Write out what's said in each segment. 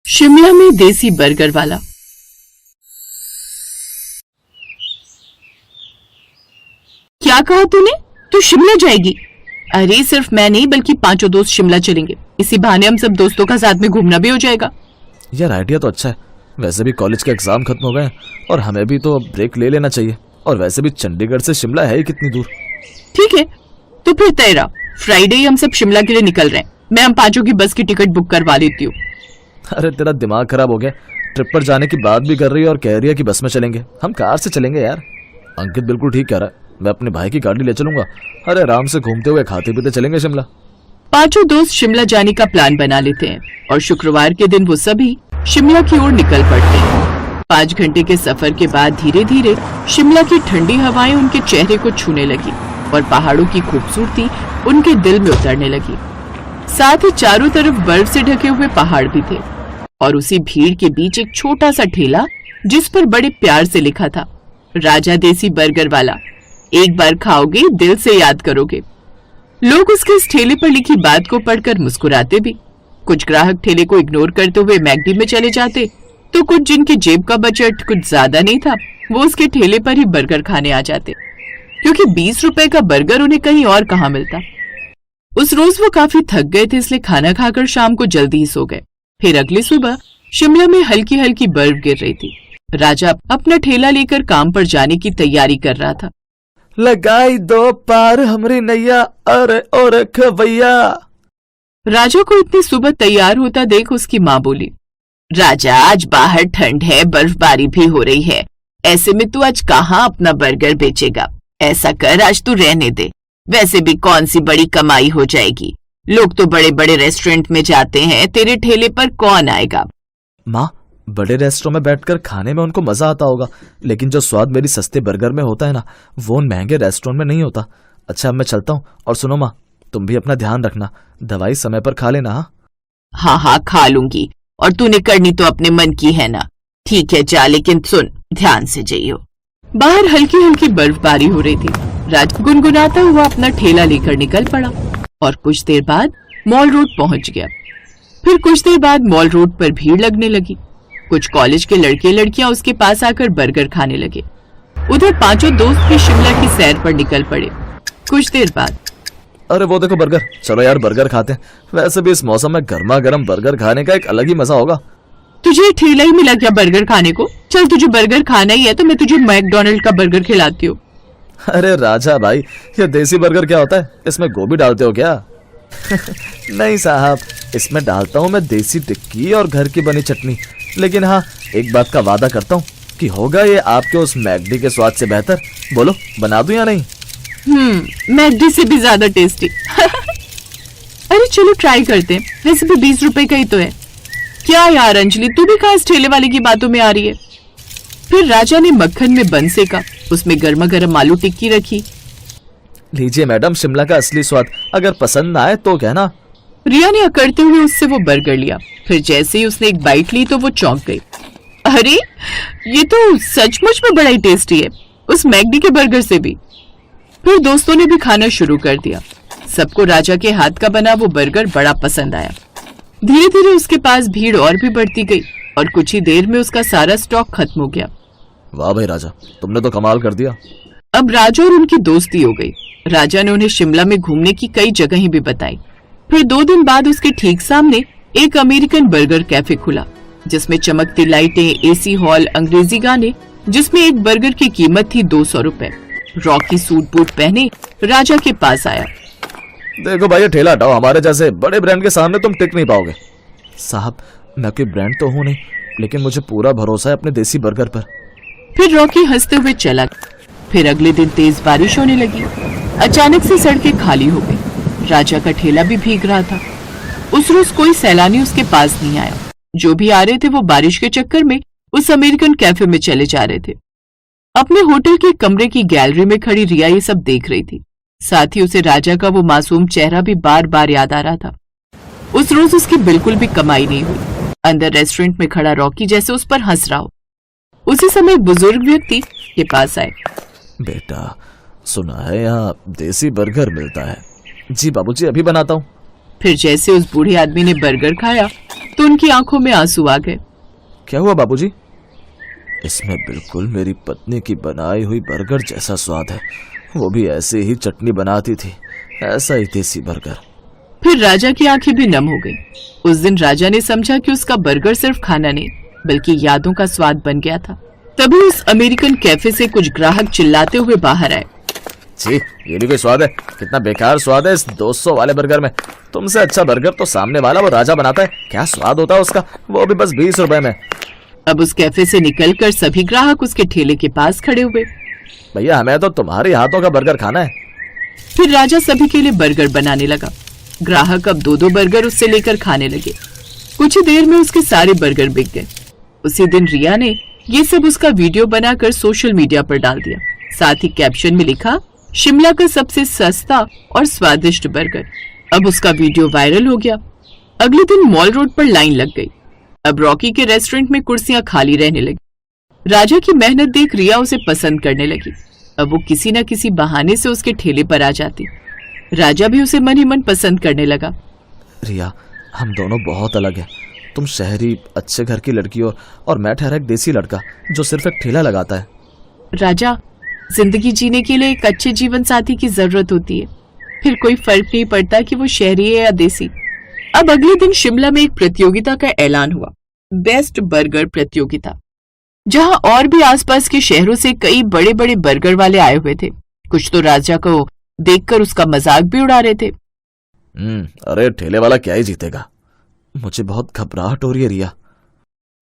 शिमला में देसी बर्गर वाला। क्या कहा तूने? तू शिमला जाएगी? अरे सिर्फ मैं नहीं बल्कि 5 दोस्त शिमला चलेंगे। इसी बहाने हम सब दोस्तों का साथ में घूमना भी हो जाएगा। यार आइडिया तो अच्छा है। वैसे भी कॉलेज के एग्जाम खत्म हो गए और हमें भी तो ब्रेक ले लेना चाहिए। और वैसे भी चंडीगढ़ से शिमला है ही कितनी दूर। ठीक है तो फिर तय रहा, फ्राइडे ही हम सब शिमला के लिए निकल रहे हैं। मैं हम 5 की बस की टिकट बुक करवा लेती हूँ। अरे तेरा दिमाग खराब हो गया। ट्रिप पर जाने की बात भी कर रही है और कह रही है कि बस में चलेंगे। हम कार से चलेंगे यार। अंकित बिल्कुल ठीक कह रहा है। मैं अपने भाई की गाड़ी ले चलूंगा। अरे आराम से घूमते हुए खाते पीते चलेंगे शिमला। 5 दोस्त शिमला जाने का प्लान बना लेते हैं और शुक्रवार के दिन वो सभी शिमला की ओर निकल पड़ते हैं। 5 घंटे के सफर के बाद धीरे धीरे शिमला की ठंडी हवाएं उनके चेहरे को छूने लगी और पहाड़ों की खूबसूरती उनके दिल में उतरने लगी। साथ ही चारों तरफ बर्फ से ढके हुए पहाड़ भी थे और उसी भीड़ के बीच एक छोटा सा ठेला जिस पर बड़े प्यार से लिखा था, राजा देसी बर्गर वाला, एक बार खाओगे दिल से याद करोगे। लोग उसके इस ठेले पर लिखी बात को पढ़कर मुस्कुराते भी। कुछ ग्राहक ठेले को इग्नोर करते हुए मैकडी में चले जाते, तो कुछ जिनके जेब का बजट कुछ ज्यादा नहीं था वो उसके ठेले पर ही बर्गर खाने आ जाते, क्योंकि 20 रुपए का बर्गर उन्हें कहीं और कहाँ मिलता। उस रोज वो काफी थक गए थे, इसलिए खाना खाकर शाम को जल्दी ही सो गए। फिर अगली सुबह शिमला में हल्की हल्की बर्फ गिर रही थी। राजा अपना ठेला लेकर काम पर जाने की तैयारी कर रहा था। लगाई दो पार हमरी नैया, अरे और खवैया। राजा को इतनी सुबह तैयार होता देख उसकी माँ बोली, राजा आज बाहर ठंड है, बर्फबारी भी हो रही है, ऐसे में तू आज कहाँ अपना बर्गर बेचेगा? ऐसा कर आज तू रहने दे, वैसे भी कौन सी बड़ी कमाई हो जाएगी। लोग तो बड़े बड़े रेस्टोरेंट में जाते हैं, तेरे ठेले पर कौन आएगा? माँ, बड़े रेस्टोरेंट में बैठकर खाने में उनको मजा आता होगा, लेकिन जो स्वाद मेरी सस्ते बर्गर में होता है ना, वो उन महंगे रेस्टोरेंट में नहीं होता। अच्छा अब मैं चलता हूँ। और सुनो माँ, तुम भी अपना ध्यान रखना, दवाई समय पर खा लेना। हाँ हाँ खा लूंगी, और तूने करनी तो अपने मन की है ना। ठीक है जा, लेकिन सुन ध्यान से जाइयो। बाहर हल्की हल्की बर्फबारी हो रही थी। राज गुनगुनाता हुआ अपना ठेला लेकर निकल पड़ा और कुछ देर बाद मॉल रोड पहुंच गया। फिर कुछ देर बाद मॉल रोड पर भीड़ लगने लगी। कुछ कॉलेज के लड़के लड़कियां उसके पास आकर बर्गर खाने लगे। उधर 5 दोस्त भी शिमला की सैर पर निकल पड़े। कुछ देर बाद, अरे वो देखो बर्गर, चलो यार बर्गर खाते हैं। वैसे भी इस मौसम में गर्मा गर्म बर्गर खाने का एक अलग ही मजा होगा। तुझे ठेला ही मिला क्या बर्गर खाने को? चल तुझे बर्गर खाना ही है तो मैं तुझे मैकडॉनल्ड का बर्गर खिलाती हूँ। अरे राजा भाई, ये देसी बर्गर क्या होता है? इसमें गोभी डालते हो क्या? नहीं साहब, इसमें डालता हूँ मैं देसी टिक्की और घर की बनी चटनी। लेकिन हाँ, एक बात का वादा करता हूँ कि होगा ये आपके उस मैकडी के स्वाद से बेहतर। बोलो बना दूं या नहीं? मैकडी से भी ज्यादा टेस्टी। अरे चलो ट्राई करते हैं, वैसे भी 20 रुपए का ही तो है। क्या यार अंजलि, तू भी कहाँ इस ठेले वाले की बातों में आ रही है? फिर राजा ने मक्खन में बन सेका, उसमें गर्मा गर्म आलू टिक्की रखी। लीजिए मैडम, शिमला का असली स्वाद, अगर पसंद ना आए तो कहना। रिया ने अकड़ते हुए उससे वो बर्गर लिया। फिर जैसे ही उसने एक बाइट ली तो वो चौंक गई। अरे ये तो सचमुच में बड़ा ही टेस्टी है, उस मैकडी के बर्गर से भी। फिर दोस्तों ने भी खाना शुरू कर दिया। सबको राजा के हाथ का बना वो बर्गर बड़ा पसंद आया। धीरे धीरे उसके पास भीड़ और भी बढ़ती गई और कुछ ही देर में उसका सारा स्टॉक खत्म हो गया। वाह भाई राजा, तुमने तो कमाल कर दिया। अब राजा और उनकी दोस्ती हो गई। राजा ने उन्हें शिमला में घूमने की कई जगहें भी बताई। फिर 2 दिन बाद उसके ठीक सामने एक अमेरिकन बर्गर कैफे खुला, जिसमें चमकती लाइटें, एसी हॉल, अंग्रेजी गाने, जिसमें एक बर्गर की कीमत थी 200 रुपए। रॉकी सूट बूट पहने राजा के पास आया। देखो भाई, ये ठेला हटाओ, हमारे जैसे बड़े ब्रांड के सामने तुम टिक नहीं पाओगे। साहब मैं कोई ब्रांड तो हूँ नहीं, लेकिन मुझे पूरा भरोसा है अपने देसी बर्गर पर। फिर रॉकी हंसते हुए चला गया। फिर अगले दिन तेज बारिश होने लगी। अचानक से सड़कें खाली हो गई। राजा का ठेला भी भीग रहा था। उस रोज कोई सैलानी उसके पास नहीं आया। जो भी आ रहे थे वो बारिश के चक्कर में उस अमेरिकन कैफे में चले जा रहे थे। अपने होटल के कमरे की गैलरी में खड़ी रिया ये सब देख रही थी। साथ ही उसे राजा का वो मासूम चेहरा भी बार बार याद आ रहा था। उस रोज उसकी बिल्कुल भी कमाई नहीं हुई। अंदर रेस्टोरेंट में खड़ा रॉकी जैसे उस पर हंस रहा हो। उसी समय बुजुर्ग व्यक्ति के पास आए। बेटा सुना है यहाँ देसी बर्गर मिलता है? जी बाबूजी, अभी बनाता हूँ। फिर जैसे उस बूढ़े आदमी ने बर्गर खाया तो उनकी आंखों में आंसू आ गए। क्या हुआ बाबूजी? इसमें बिल्कुल मेरी पत्नी की बनाई हुई बर्गर जैसा स्वाद है। वो भी ऐसे ही चटनी बनाती थी, ऐसा ही देसी बर्गर। फिर राजा की आंखें भी नम हो गई। उस दिन राजा ने समझा कि उसका बर्गर सिर्फ खाना नहीं बल्कि यादों का स्वाद बन गया था। तभी उस अमेरिकन कैफे से कुछ ग्राहक चिल्लाते हुए बाहर आए। जी, ये भी कोई स्वाद है? कितना बेकार स्वाद है इस 200 वाले बर्गर में। तुमसे अच्छा बर्गर तो सामने वाला वो राजा बनाता है। क्या स्वाद होता है उसका, वो भी बस 20 रुपए में। अब उस कैफे से निकलकर सभी ग्राहक उसके ठेले के पास खड़े हुए। भैया, हमें तो तुम्हारे हाथों का बर्गर खाना है। फिर राजा सभी के लिए बर्गर बनाने लगा। ग्राहक अब 2-2 बर्गर उससे लेकर खाने लगे। कुछ ही देर में उसके सारे बर्गर बिक गए। उसी दिन रिया ने ये सब उसका वीडियो बनाकर सोशल मीडिया पर डाल दिया। साथ ही कैप्शन में लिखा, शिमला का सबसे सस्ता और स्वादिष्ट बर्गर। अब उसका वीडियो वायरल हो गया। अगले दिन मॉल रोड पर लाइन लग गई। अब रॉकी के रेस्टोरेंट में कुर्सियां खाली रहने लगी। राजा की मेहनत देख रिया उसे पसंद करने लगी। अब वो किसी न किसी बहाने से उसके ठेले पर आ जाती। राजा भी उसे मन ही मन पसंद करने लगा। रिया, हम दोनों बहुत अलग हैं। तुम शहरी अच्छे घर की लड़की हो और मैं ठहरा एक देसी लड़का जो सिर्फ एक ठेला लगाता है। राजा, जिंदगी जीने के लिए एक अच्छे जीवन साथी की जरूरत होती है। फिर कोई फर्क नहीं पड़ता कि वो शहरी है या देसी। अब अगले दिन शिमला में एक प्रतियोगिता का ऐलान हुआ, बेस्ट बर्गर प्रतियोगिता, जहां और भी आसपास के शहरों से कई बड़े बड़े बर्गर वाले आए हुए थे। कुछ तो राजा को देखकर उसका मजाक भी उड़ा रहे थे। अरे ठेले वाला क्या ही जीतेगा। मुझे बहुत घबराहट हो रही है रिया।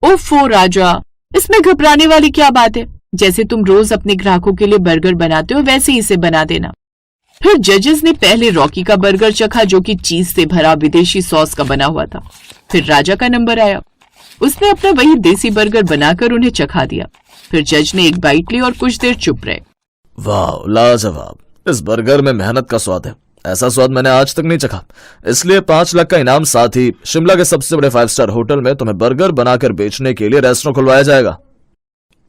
ओफो राजा, इसमें घबराने वाली क्या बात है? जैसे तुम रोज अपने ग्राहकों के लिए बर्गर बनाते हो वैसे ही इसे बना देना। फिर जजेस ने पहले रॉकी का बर्गर चखा जो कि चीज से भरा विदेशी सॉस का बना हुआ था। फिर राजा का नंबर आया। उसने अपना वही देसी बर्गर बनाकर उन्हें चखा दिया। फिर जज ने एक बाइट ली और कुछ देर चुप रहे। वाह, लाजवाब। इस बर्गर में मेहनत का स्वाद है। ऐसा स्वाद मैंने आज तक नहीं चखा। इसलिए 5 लाख का इनाम, साथ ही शिमला के सबसे बड़े 5 स्टार होटल में तुम्हें बर्गर बनाकर बेचने के लिए रेस्टोरेंट खुलवाया जाएगा।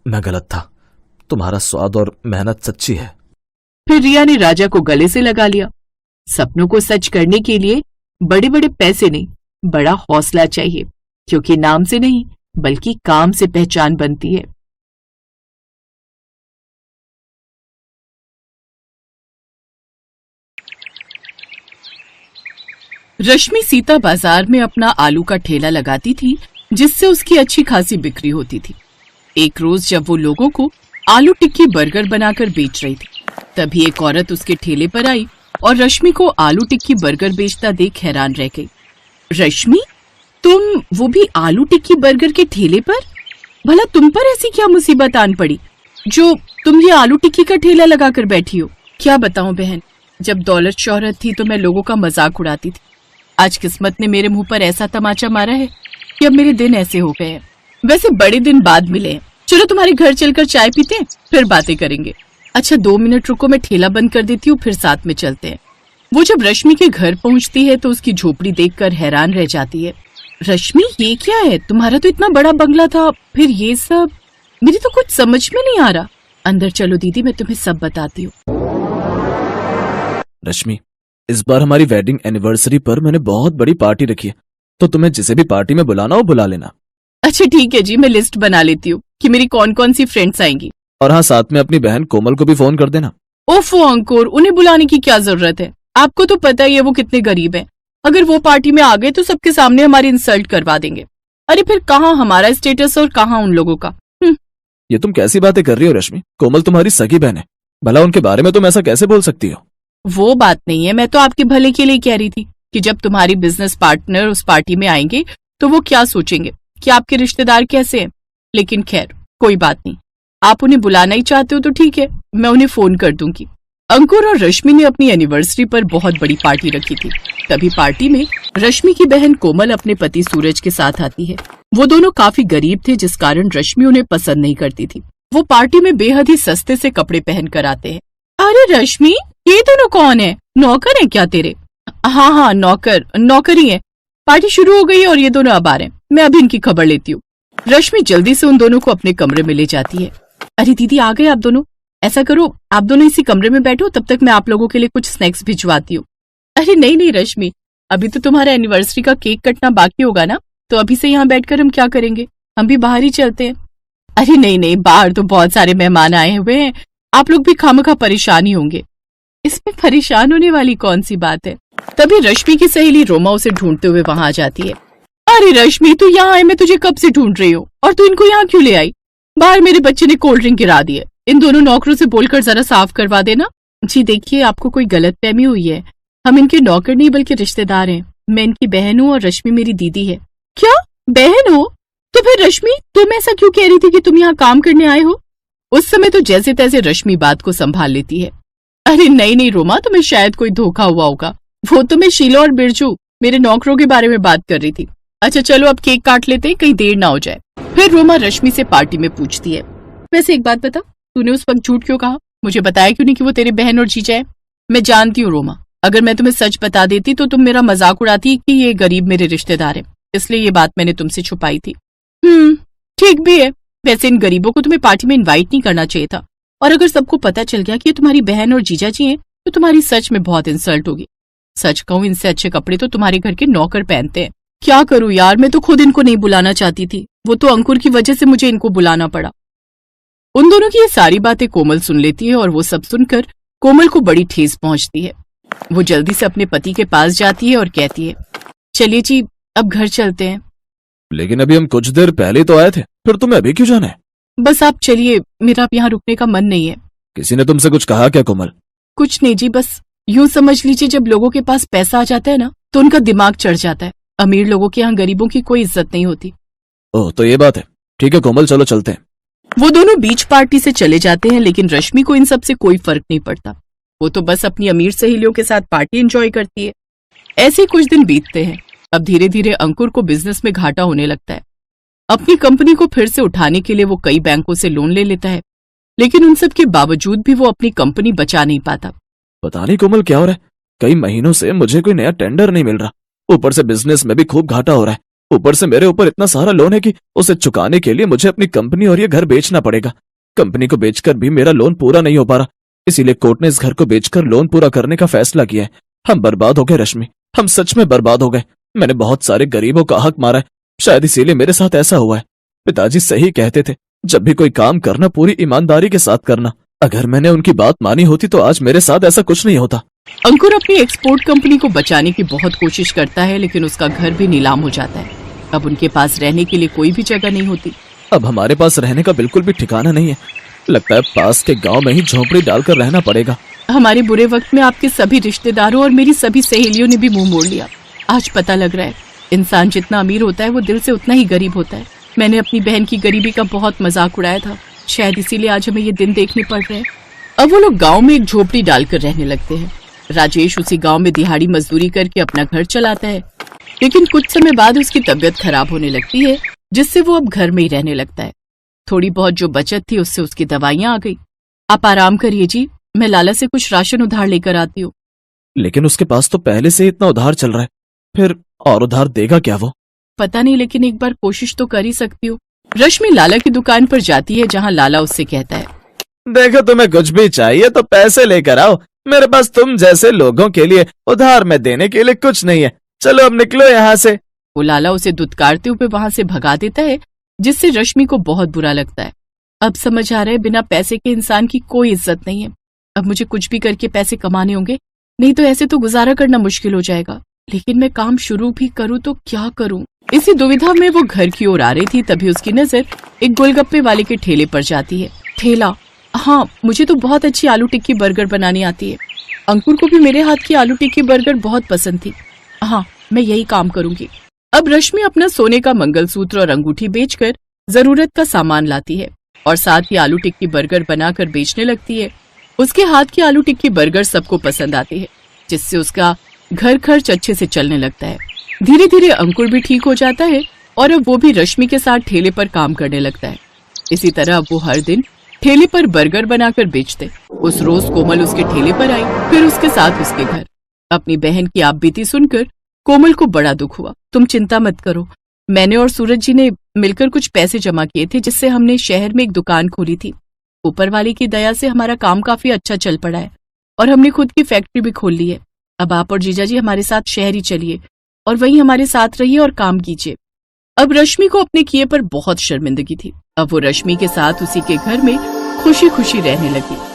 मैं गलत था। तुम्हारा स्वाद और मेहनत सच्ची है। फिर रिया ने राजा को गले से लगा लिया। सपनों को सच करने के लिए बड़े बड़े पैसे नहीं, बड़ा हौसला चाहिए, क्योंकि नाम से नहीं बल्कि काम से पहचान बनती है। रश्मि सीता बाजार में अपना आलू का ठेला लगाती थी, जिससे उसकी अच्छी खासी बिक्री होती थी। एक रोज जब वो लोगों को आलू टिक्की बर्गर बनाकर बेच रही थी, तभी एक औरत उसके ठेले पर आई और रश्मि को आलू टिक्की बर्गर बेचता देख हैरान रह गई। रश्मि, तुम वो भी आलू टिक्की बर्गर के ठेले पर? भला तुम पर ऐसी क्या मुसीबत आन पड़ी जो तुम ये आलू टिक्की का ठेला लगाकर बैठी हो? क्या बताऊं बहन, जब दौलत शोहरत थी तो मैं लोगों का मजाक उड़ाती थी। आज किस्मत ने मेरे मुंह पर ऐसा तमाचा मारा है कि अब मेरे दिन ऐसे हो गए हैं। वैसे बड़े दिन बाद मिले हैं। चलो तुम्हारे घर चलकर चाय पीते हैं, फिर बातें करेंगे। अच्छा 2 मिनट रुको, मैं ठेला बंद कर देती हूँ, फिर साथ में चलते हैं। वो जब रश्मि के घर पहुंचती है तो उसकी झोपड़ी देखकर हैरान रह जाती है। रश्मि, ये क्या है? तुम्हारा तो इतना बड़ा बंगला था, फिर ये सब? मेरी तो कुछ समझ में नहीं आ रहा। अंदर चलो दीदी, मैं तुम्हें सब बताती हूँ। रश्मि, इस बार हमारी वेडिंग एनिवर्सरी पर मैंने बहुत बड़ी पार्टी रखी है, तो तुम्हें जिसे भी पार्टी में बुलाना हो बुला लेना। अच्छा ठीक है जी, मैं लिस्ट बना लेती हूँ कि मेरी कौन कौन सी फ्रेंड्स आएंगी। और हाँ, साथ में अपनी बहन कोमल को भी फोन कर देना। ओफो अंकुर, उन्हें बुलाने की क्या जरूरत है? आपको तो पता ही है वो कितने गरीब हैं। अगर वो पार्टी में आ गए तो सबके सामने हमारी इंसल्ट करवा देंगे। अरे फिर कहाँ हमारा स्टेटस और कहाँ उन लोगों का। ये तुम कैसी बातें कर रही हो रश्मि? कोमल तुम्हारी सगी बहन है, भला उनके बारे में तुम ऐसा कैसे बोल सकती हो? वो बात नहीं है, मैं तो आपके भले के लिए कह रही थी कि जब तुम्हारी बिजनेस पार्टनर उस पार्टी में आएंगे तो वो क्या सोचेंगे कि आपके रिश्तेदार कैसे हैं। लेकिन खैर कोई बात नहीं, आप उन्हें बुलाना ही चाहते हो तो ठीक है, मैं उन्हें फोन कर दूंगी। अंकुर और रश्मि ने अपनी एनिवर्सरी पर बहुत बड़ी पार्टी रखी थी। तभी पार्टी में रश्मि की बहन कोमल अपने पति सूरज के साथ आती है। वो दोनों काफी गरीब थे, जिस कारण रश्मि उन्हें पसंद नहीं करती थी। वो पार्टी में बेहद ही सस्ते से कपड़े पहन कर आते हैं। अरे रश्मि, ये दोनों कौन है? नौकर है क्या तेरे? हाँ, नौकर ही है। पार्टी शुरू हो गई है और ये दोनों अब आ रहे हैं। मैं अभी इनकी खबर लेती हूँ। रश्मि जल्दी से उन दोनों को अपने कमरे में ले जाती है। अरे दीदी, आ गए आप दोनों? ऐसा करो, आप दोनों इसी कमरे में बैठो, तब तक मैं आप लोगों के लिए कुछ स्नैक्स भिजवाती हूँ। अरे नहीं रश्मि, अभी तो तुम्हारा एनिवर्सरी का केक कटना बाकी होगा ना, तो अभी से यहाँ बैठकर हम क्या करेंगे, हम भी बाहर ही चलते हैं। अरे नहीं नहीं, बाहर तो बहुत सारे मेहमान आए हुए हैं, आप लोग भी खामखा परेशान ही होंगे। इसमें परेशान होने वाली कौन सी बात है। तभी रश्मि की सहेली रोमा उसे ढूंढते हुए वहां आ जाती है। अरे रश्मि, तू यहाँ है, मैं तुझे कब से ढूंढ रही हूँ, और तू इनको यहाँ क्यों ले आई? बाहर मेरे बच्चे ने कोल्ड ड्रिंक गिरा दी है, इन दोनों नौकरों से बोलकर जरा साफ करवा देना। जी देखिए, आपको कोई गलतफहमी हुई है, हम इनके नौकर नहीं बल्कि रिश्तेदार हैं। मैं इनकी बहन हूँ और रश्मि मेरी दीदी है। क्या बहन हो? तो फिर रश्मि, तुम ऐसा क्यों कह रही थी कि तुम यहाँ काम करने आए हो? उस समय तो जैसे तैसे रश्मि बात को संभाल लेती है। अरे नहीं नहीं रोमा, तुम्हें शायद कोई धोखा हुआ होगा, वो तो मैं शीला और बिरजू मेरे नौकरों के बारे में बात कर रही थी। अच्छा चलो अब केक काट लेते हैं, कहीं देर ना हो जाए। फिर रोमा रश्मि से पार्टी में पूछती है, वैसे एक बात बता, तूने उस वक्त झूठ क्यों कहा? मुझे बताया क्यों नहीं कि वो तेरे बहन और जीजा है? मैं जानती हूँ रोमा, अगर मैं तुम्हें सच बता देती तो तुम मेरा मजाक उड़ाती कि ये गरीब मेरे रिश्तेदार है, इसलिए ये बात मैंने तुमसे छुपाई थी। ठीक भी है, वैसे इन गरीबों को तुम्हें पार्टी में इनवाइट नहीं करना चाहिए था, और अगर सबको पता चल गया कि ये तुम्हारी बहन और जीजा जी हैं तो तुम्हारी सच में बहुत इंसल्ट होगी। सच कहूँ, इनसे अच्छे कपड़े तो तुम्हारे घर के नौकर पहनते हैं। क्या करूँ यार, मैं तो खुद इनको नहीं बुलाना चाहती थी, वो तो अंकुर की वजह से मुझे इनको बुलाना पड़ा। उन दोनों की ये सारी बातें कोमल सुन लेती है और वो सब सुनकर कोमल को बड़ी ठेस पहुंचती है। वो जल्दी से अपने पति के पास जाती है और कहती है, चलिए जी अब घर चलते हैं। लेकिन अभी हम कुछ देर पहले तो आए थे, फिर तुम्हें अभी क्यों जाना है? बस आप चलिए, मेरा अब यहाँ रुकने का मन नहीं है। किसी ने तुमसे कुछ कहा क्या कोमल? कुछ नहीं जी, बस यूं समझ लीजिए, जब लोगों के पास पैसा आ जाता है ना तो उनका दिमाग चढ़ जाता है। अमीर लोगों के यहाँ गरीबों की कोई इज्जत नहीं होती। ओह तो ये बात है, ठीक है कोमल, चलो चलते हैं। वो दोनों बीच पार्टी से चले जाते हैं, लेकिन रश्मि को इन सब से कोई फर्क नहीं पड़ता। वो तो बस अपनी अमीर सहेलियों के साथ पार्टी एंजॉय करती है। ऐसे ही कुछ दिन बीतते हैं। अब धीरे धीरे अंकुर को बिजनेस में घाटा होने लगता है। अपनी कंपनी को फिर से उठाने के लिए वो कई बैंकों से लोन ले लेता है, लेकिन उन सब के बावजूद भी वो अपनी कंपनी बचा नहीं पाता। पता नहीं कोमल क्या हो रहा है, कई महीनों से मुझे कोई नया टेंडर नहीं मिल रहा, ऊपर से बिजनेस में भी खूब घाटा हो रहा है, ऊपर से मेरे ऊपर इतना सारा लोन है कि उसे चुकाने के लिए मुझे अपनी कंपनी और ये घर बेचना पड़ेगा। कंपनी को बेचकर भी मेरा लोन पूरा नहीं हो पा रहा, इसीलिए कोर्ट ने इस घर को बेचकर लोन पूरा करने का फैसला किया है। हम बर्बाद हो गए रश्मि, हम सच में बर्बाद हो गए। मैंने बहुत सारे गरीबों का हक मारा है, शायद इसीलिए मेरे साथ ऐसा हुआ है। पिताजी सही कहते थे, जब भी कोई काम करना पूरी ईमानदारी के साथ करना। अगर मैंने उनकी बात मानी होती तो आज मेरे साथ ऐसा कुछ नहीं होता। अंकुर अपनी एक्सपोर्ट कंपनी को बचाने की बहुत कोशिश करता है, लेकिन उसका घर भी नीलाम हो जाता है। अब उनके पास रहने के लिए कोई भी जगह नहीं होती। अब हमारे पास रहने का बिल्कुल भी ठिकाना नहीं है, लगता है पास के गांव में ही झोपड़ी डालकर रहना पड़ेगा। हमारे बुरे वक्त में आपके सभी रिश्तेदारों और मेरी सभी सहेलियों ने भी मुंह मोड़ लिया। आज पता लग रहा है, इंसान जितना अमीर होता है वो दिल से उतना ही गरीब होता है। मैंने अपनी बहन की गरीबी का बहुत मजाक उड़ाया था, शायद इसीलिए आज हमें ये दिन देखने पड़ रहे हैं। अब वो लोग गांव में एक झोपड़ी डालकर रहने लगते हैं। राजेश उसी गांव में दिहाड़ी मजदूरी करके अपना घर चलाता है, लेकिन कुछ समय बाद उसकी तबीयत खराब होने लगती है, जिससे वो अब घर में ही रहने लगता है। थोड़ी बहुत जो बचत थी उससे उसकी दवाइयां आ गई। आप आराम करिए जी, मैं लाला से कुछ राशन उधार लेकर आती हूँ। लेकिन उसके पास तो पहले से इतना उधार चल रहा है, फिर और उधार देगा क्या वो? पता नहीं, लेकिन एक बार कोशिश तो कर ही सकती हूँ। रश्मि लाला की दुकान पर जाती है, जहाँ लाला उससे कहता है, देखो तुम्हें कुछ भी चाहिए तो पैसे लेकर आओ, मेरे पास तुम जैसे लोगों के लिए उधार में देने के लिए कुछ नहीं है, चलो अब निकलो यहाँ से। वो लाला उसे दुत्कारते हुए वहां से भगा देता है, जिससे रश्मि को बहुत बुरा लगता है। अब समझ आ रहा है, बिना पैसे के इंसान की कोई इज्जत नहीं है। अब मुझे कुछ भी करके पैसे कमाने होंगे, नहीं तो ऐसे तो गुजारा करना मुश्किल हो जाएगा। लेकिन मैं काम शुरू भी करूँ तो क्या करूँ? इसी दुविधा में वो घर की ओर आ रही थी, तभी उसकी नजर एक गोलगप्पे वाले के ठेले पर जाती है। ठेला? हाँ, मुझे तो बहुत अच्छी आलू टिक्की बर्गर बनानी आती है। अंकुर को भी मेरे हाथ की आलू टिक्की बर्गर बहुत पसंद थी। हाँ, मैं यही काम करूंगी। अब रश्मि अपना सोने का मंगलसूत्र और अंगूठी बेचकर जरूरत का सामान लाती है और साथ ही आलू टिक्की बर्गर बनाकर बेचने लगती है। उसके हाथ की आलू टिक्की बर्गर सबको पसंद आती है, जिससे उसका घर खर्च अच्छे से चलने लगता है। धीरे धीरे अंकुर भी ठीक हो जाता है और अब वो भी रश्मि के साथ ठेले पर काम करने लगता है। इसी तरह अब वो हर दिन ठेले पर बर्गर बनाकर बेचते। उस रोज कोमल उसके ठेले पर आई, फिर उसके साथ उसके घर। अपनी बहन की आपबीती सुनकर कोमल को बड़ा दुख हुआ। तुम चिंता मत करो, मैंने और सूरज जी ने मिलकर कुछ पैसे जमा किए थे, जिससे हमने शहर में एक दुकान खोली थी। ऊपर वाले की दया से हमारा काम काफी अच्छा चल पड़ा है और हमने खुद की फैक्ट्री भी खोल ली है। अब आप और जीजा जी हमारे साथ शहर ही चलिए और वहीं हमारे साथ रहिए और काम कीजिए। अब रश्मि को अपने किए पर बहुत शर्मिंदगी थी। अब वो रश्मि के साथ उसी के घर में खुशी खुशी रहने लगी।